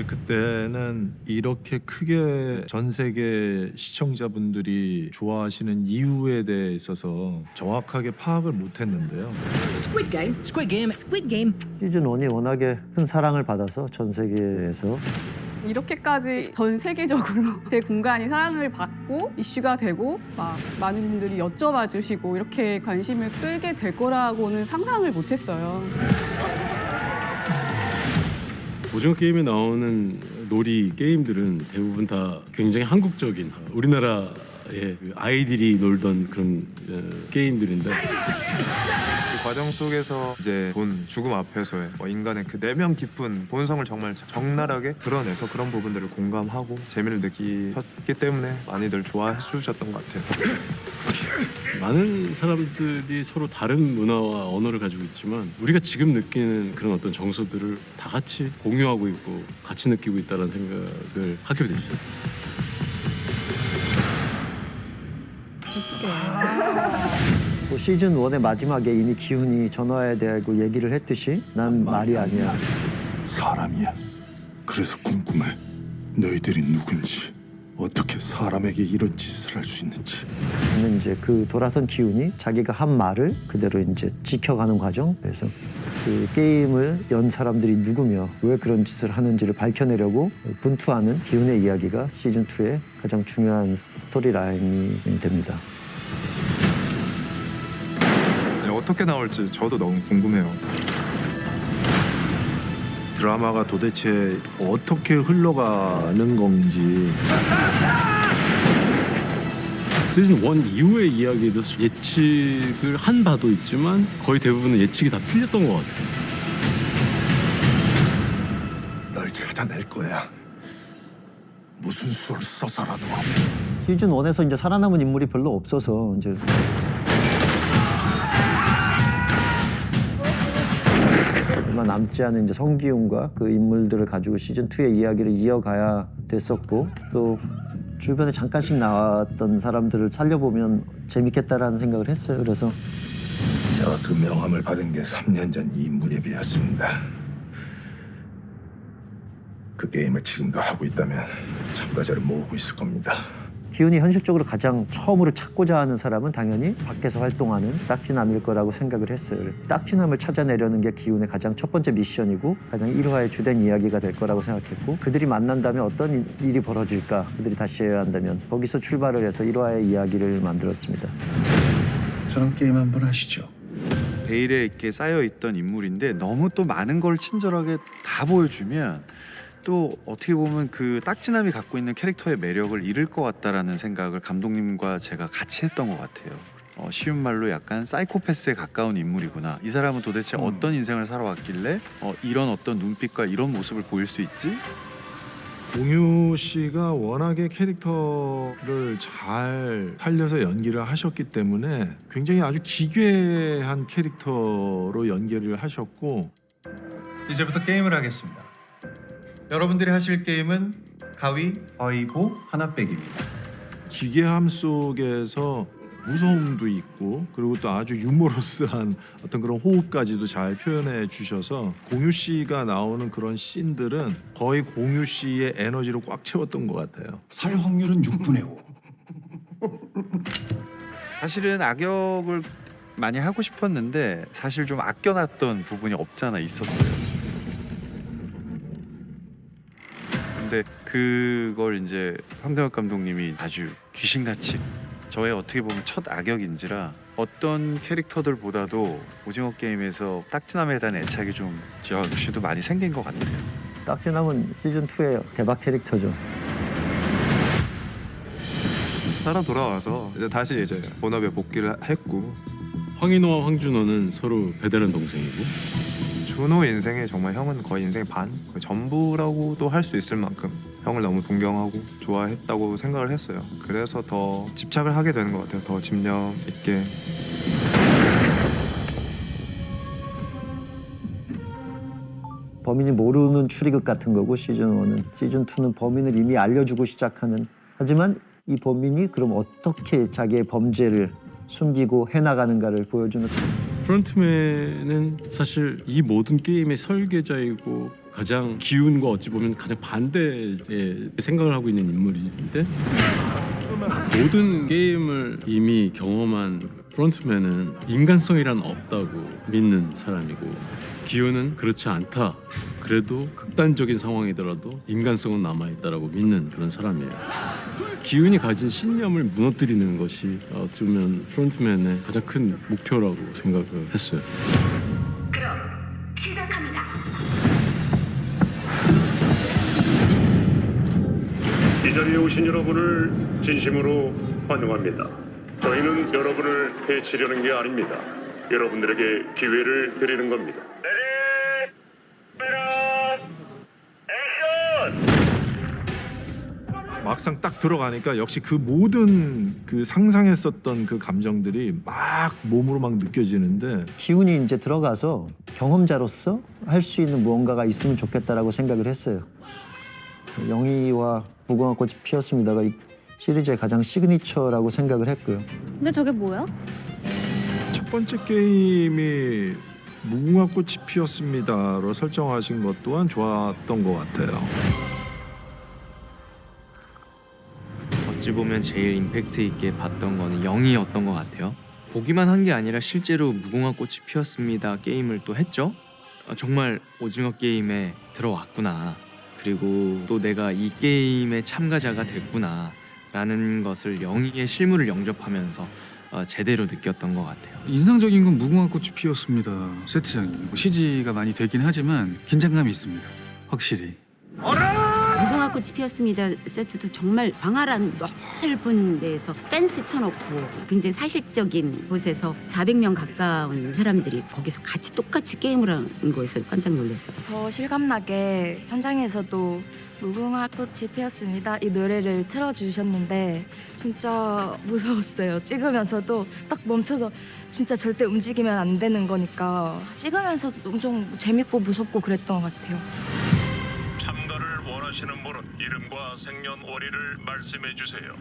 그때는 이렇게 크게 전 세계 시청자분들이 좋아하시는 이유에 대해 있어서 정확하게 파악을 못했는데요. Squid Game. Squid Game. Squid Game. 시즌 1이 워낙에 큰 사랑을 받아서 전 세계에서 이렇게까지 전 세계적으로 제 공간이 사랑을 받고 이슈가 되고 막 많은 분들이 여쭤봐 주시고 이렇게 관심을 끌게 될 거라고는 상상을 못했어요. 오징어 게임에 나오는 놀이 게임들은 대부분 다 굉장히 한국적인 우리나라의 그 아이들이 놀던 그런 게임들인데 그 과정 속에서 이제 돈 죽음 앞에서의 인간의 그 내면 깊은 본성을 정말 적나라하게 드러내서 그런 부분들을 공감하고 재미를 느끼셨기 때문에 많이들 좋아해 주셨던 것 같아요. 많은 사람들이 서로 다른 문화와 언어를 가지고 있지만 우리가 지금 느끼는 그런 어떤 정서들을 다 같이 공유하고 있고 같이 느끼고 있다는 생각을 하게 됐어요. 또 시즌 1의 마지막에 이미 기훈이 전화에 대고 얘기를 했듯이 난 말이 아니야. 사람이야. 그래서 궁금해. 너희들이 누군지, 어떻게 사람에게 이런 짓을 할 수 있는지. 근데 이제 그 돌아선 기훈이 자기가 한 말을 그대로 이제 지켜가는 과정. 그래서 그 게임을 연 사람들이 누구며 왜 그런 짓을 하는지를 밝혀내려고 분투하는 기훈의 이야기가 시즌 2의 가장 중요한 스토리 라인이 됩니다. 네, 어떻게 나올지 저도 너무 궁금해요. 드라마가 도대체 어떻게 흘러가는 건지 시즌 1 이후의 이야기에도 예측을 한 바도 있지만 거의 대부분은 예측이 다 틀렸던 것 같아요. 널 찾아낼 거야. 무슨 수를 써서라도. 시즌 1에서 이제 살아남은 인물이 별로 없어서 이제 얼마 남지 않은 이제 성기훈과 그 인물들을 가지고 시즌 2의 이야기를 이어가야 됐었고 또 주변에 잠깐씩 나왔던 사람들을 살려보면 재밌겠다라는 생각을 했어요. 그래서 제가 그 명함을 받은 게 3년 전 이 무렵이었습니다. 그 게임을 지금도 하고 있다면 참가자를 모으고 있을 겁니다. 기훈이 현실적으로 가장 처음으로 찾고자 하는 사람은 당연히 밖에서 활동하는 딱지남일 거라고 생각을 했어요. 그래서 딱지남을 찾아내려는 게 기훈의 가장 첫 번째 미션이고 가장 1화의 주된 이야기가 될 거라고 생각했고 그들이 만난다면 어떤 일이 벌어질까 그들이 다시 해야 한다면 거기서 출발을 해서 1화의 이야기를 만들었습니다. 저랑 게임 한번 하시죠. 베일에 이렇게 쌓여있던 인물인데 너무 또 많은 걸 친절하게 다 보여주면 또 어떻게 보면 그 딱지남이 갖고 있는 캐릭터의 매력을 잃을 것 같다라는 생각을 감독님과 제가 같이 했던 것 같아요. 쉬운 말로 약간 사이코패스에 가까운 인물이구나. 이 사람은 도대체 어떤 인생을 살아왔길래 이런 어떤 눈빛과 이런 모습을 보일 수 있지? 공유 씨가 워낙에 캐릭터를 잘 살려서 연기를 하셨기 때문에 굉장히 아주 기괴한 캐릭터로 연기를 하셨고 이제부터 게임을 하겠습니다. 여러분들이 하실 게임은 가위바위보 하나 빼기입니다. 기괴함 속에서 무서움도 있고 그리고 또 아주 유머러스한 어떤 그런 호흡까지도 잘 표현해 주셔서 공유 씨가 나오는 그런 씬들은 거의 공유 씨의 에너지로 꽉 채웠던 것 같아요. 살 확률은 6분의 5. 사실은 악역을 많이 하고 싶었는데 사실 좀 아껴놨던 부분이 없잖아 있었어요. 근데 그걸 이제 황정혁 감독님이 아주 귀신같이 저의 어떻게 보면 첫 악역인지라 어떤 캐릭터들보다도 오징어 게임에서 딱지남에 대한 애착이 좀 저 역시도 많이 생긴 것 같아요. 딱지남은 시즌 2의 대박 캐릭터죠. 살아 돌아와서 다시 이제 본업에 복귀를 했고 황인호와 황준호는 서로 베테랑 동생이고 준호 인생에 정말 형은 거의 인생 반, 거의 전부라고도 할 수 있을 만큼 형을 너무 동경하고 좋아했다고 생각을 했어요. 그래서 더 집착을 하게 되는 것 같아요. 더 집념 있게. 범인이 모르는 추리극 같은 거고 시즌 1은 시즌 2는 범인을 이미 알려주고 시작하는 하지만 이 범인이 그럼 어떻게 자기의 범죄를 숨기고 해나가는가를 보여주는 프론트맨은 사실 이 모든 게임의 설계자이고 가장 기운과 어찌 보면 가장 반대의 생각을 하고 있는 인물인데 모든 게임을 이미 경험한 프론트맨은 인간성이란 없다고 믿는 사람이고 기훈은 그렇지 않다. 그래도 극단적인 상황이더라도 인간성은 남아있다라고 믿는 그런 사람이에요. 기훈이 가진 신념을 무너뜨리는 것이 어떻게 보면 프론트맨의 가장 큰 목표라고 생각을 했어요. 그럼 시작합니다. 이 자리에 오신 여러분을 진심으로 환영합니다. 저희는 여러분을 해치려는 게 아닙니다. 여러분들에게 기회를 드리는 겁니다. 막상 딱 들어가니까 역시 그 모든 그 상상했었던 그 감정들이 막 몸으로 막 느껴지는데 기훈이 이제 들어가서 경험자로서 할 수 있는 무언가가 있으면 좋겠다라고 생각을 했어요. 영희와 무궁화 꽃이 피었습니다가 이 시리즈의 가장 시그니처라고 생각을 했고요. 근데 저게 뭐야? 첫 번째 게임이 무궁화 꽃이 피었습니다로 설정하신 것 또한 좋았던 것 같아요. 어찌 보면 제일 임팩트 있게 봤던 거는 영이었던 것 같아요. 보기만 한 게 아니라 실제로 무궁화 꽃이 피었습니다 게임을 또 했죠. 정말 오징어 게임에 들어왔구나. 그리고 또 내가 이 게임의 참가자가 됐구나 라는 것을 영희의 실물을 영접하면서 제대로 느꼈던 것 같아요. 인상적인 건 무궁화 꽃이 피었습니다 세트장이 CG가 많이 되긴 하지만 긴장감이 있습니다. 확실히. 무궁화 꽃이 피었습니다 세트도 정말 광활한 넓은 데에서 펜스 쳐놓고 굉장히 사실적인 곳에서 400명 가까운 사람들이 거기서 같이 똑같이 게임을 하는 거에서 깜짝 놀랐어요. 더 실감나게 현장에서도 무궁화 꽃이 피었습니다 이 노래를 틀어주셨는데 진짜 무서웠어요. 찍으면서도 딱 멈춰서 진짜 절대 움직이면 안 되는 거니까 찍으면서 엄청 재밌고 무섭고 그랬던 것 같아요. 참가를 원하시는 분은 이름과 생년월일을 말씀해 주세요.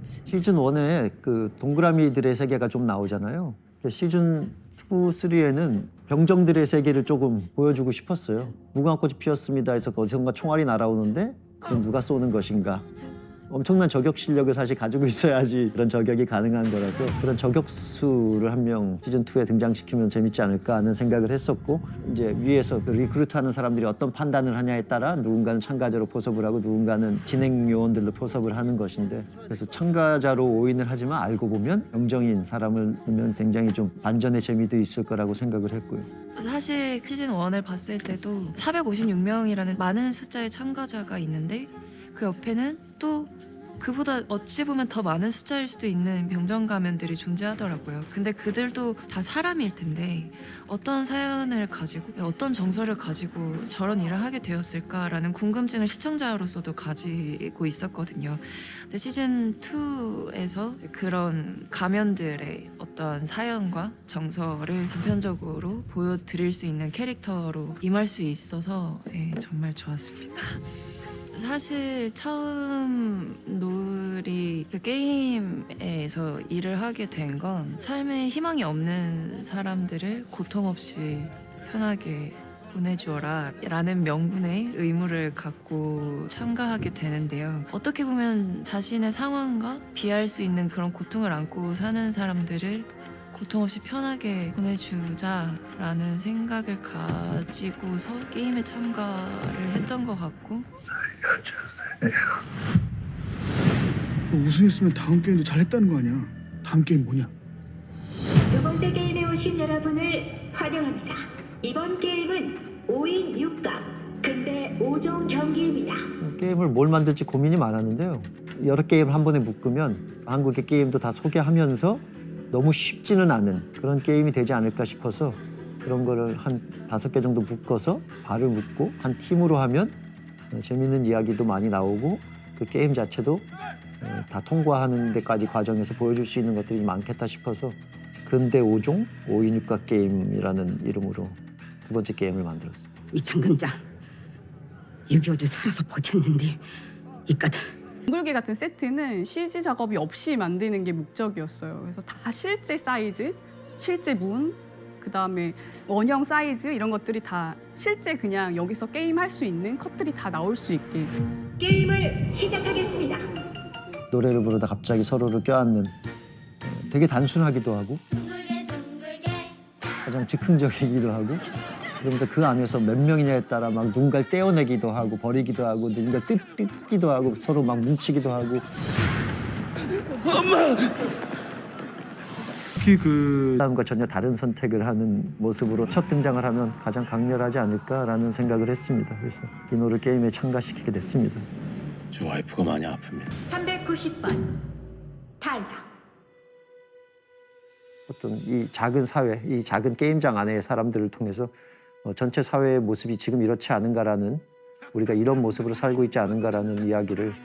시즌 1에 그 동그라미들의 세계가 좀 나오잖아요. 시즌 2, 3에는 병정들의 세계를 조금 보여주고 싶었어요. 무궁화 꽃이 피었습니다 해서 어디선가 총알이 날아오는데 그건 누가 쏘는 것인가. 엄청난 저격 실력을 사실 가지고 있어야지 그런 저격이 가능한 거라서 그런 저격수를 한 명 시즌 2에 등장시키면 재밌지 않을까 하는 생각을 했었고 이제 위에서 그 리크루트하는 사람들이 어떤 판단을 하냐에 따라 누군가는 참가자로 포섭을 하고 누군가는 진행 요원들로 포섭을 하는 것인데 그래서 참가자로 오인을 하지만 알고 보면 병정인 사람을 넣으면 굉장히 좀 반전의 재미도 있을 거라고 생각을 했고요. 사실 시즌 1을 봤을 때도 456명이라는 많은 숫자의 참가자가 있는데 그 옆에는 또 그보다 어찌 보면 더 많은 숫자일 수도 있는 병정 가면들이 존재하더라고요. 근데 그들도 다 사람일 텐데 어떤 사연을 가지고 어떤 정서를 가지고 저런 일을 하게 되었을까라는 궁금증을 시청자로서도 가지고 있었거든요. 근데 시즌 2에서 그런 가면들의 어떤 사연과 정서를 단편적으로 보여드릴 수 있는 캐릭터로 임할 수 있어서 정말 좋았습니다. 사실 처음 놀이 그 게임에서 일을 하게 된 건 삶에 희망이 없는 사람들을 고통 없이 편하게 보내주어라 라는 명분의 의무를 갖고 참가하게 되는데요. 어떻게 보면 자신의 상황과 비할 수 있는 그런 고통을 안고 사는 사람들을 고통 없이 편하게 보내주자라는 생각을 가지고서 게임에 참가를 했던 것 같고 우승했으면 다음 게임도 잘했다는 거 아니야. 다음 게임 뭐냐? 두 번째 게임에 오신 여러분을 환영합니다. 이번 게임은 5인 6강 근대 5종 경기입니다. 게임을 뭘 만들지 고민이 많았는데요. 여러 게임을 한 번에 묶으면 한국의 게임도 다 소개하면서 너무 쉽지는 않은 그런 게임이 되지 않을까 싶어서 그런 거를 한 5개 정도 묶어서 발을 묶고 한 팀으로 하면 재밌는 이야기도 많이 나오고 그 게임 자체도 다 통과하는 데까지 과정에서 보여줄 수 있는 것들이 많겠다 싶어서 근대 5종 5인 6각 게임이라는 이름으로 두 번째 게임을 만들었습니다. 이 장근장 6.25도 살아서 버텼는데 이까다 둥글기 같은 세트는 CG 작업이 없이 만드는 게 목적이었어요. 그래서 다 실제 사이즈, 실제 문, 그다음에 원형 사이즈 이런 것들이 다 실제 그냥 여기서 게임할 수 있는 컷들이 다 나올 수 있게. 게임을 시작하겠습니다. 노래를 부르다 갑자기 서로를 껴안는 되게 단순하기도 하고 가장 즉흥적이기도 하고 그러면서 그 안에서 몇 명이냐에 따라 막 누군가를 떼어내기도 하고 버리기도 하고 누군가를 뜯기도 하고 서로 막 뭉치기도 하고 특히 그 다음과 전혀 다른 선택을 하는 모습으로 첫 등장을 하면 가장 강렬하지 않을까라는 생각을 했습니다. 그래서 이노를 게임에 참가시키게 됐습니다. 저 와이프가 많이 아픕니다. 390번 탈락. 어떤 이 작은 사회, 이 작은 게임장 안의 사람들을 통해서 전체 사회의 모습이 지금 이렇지 않은가라는 우리가 이런 모습으로 살고 있지 않은가라는 이야기를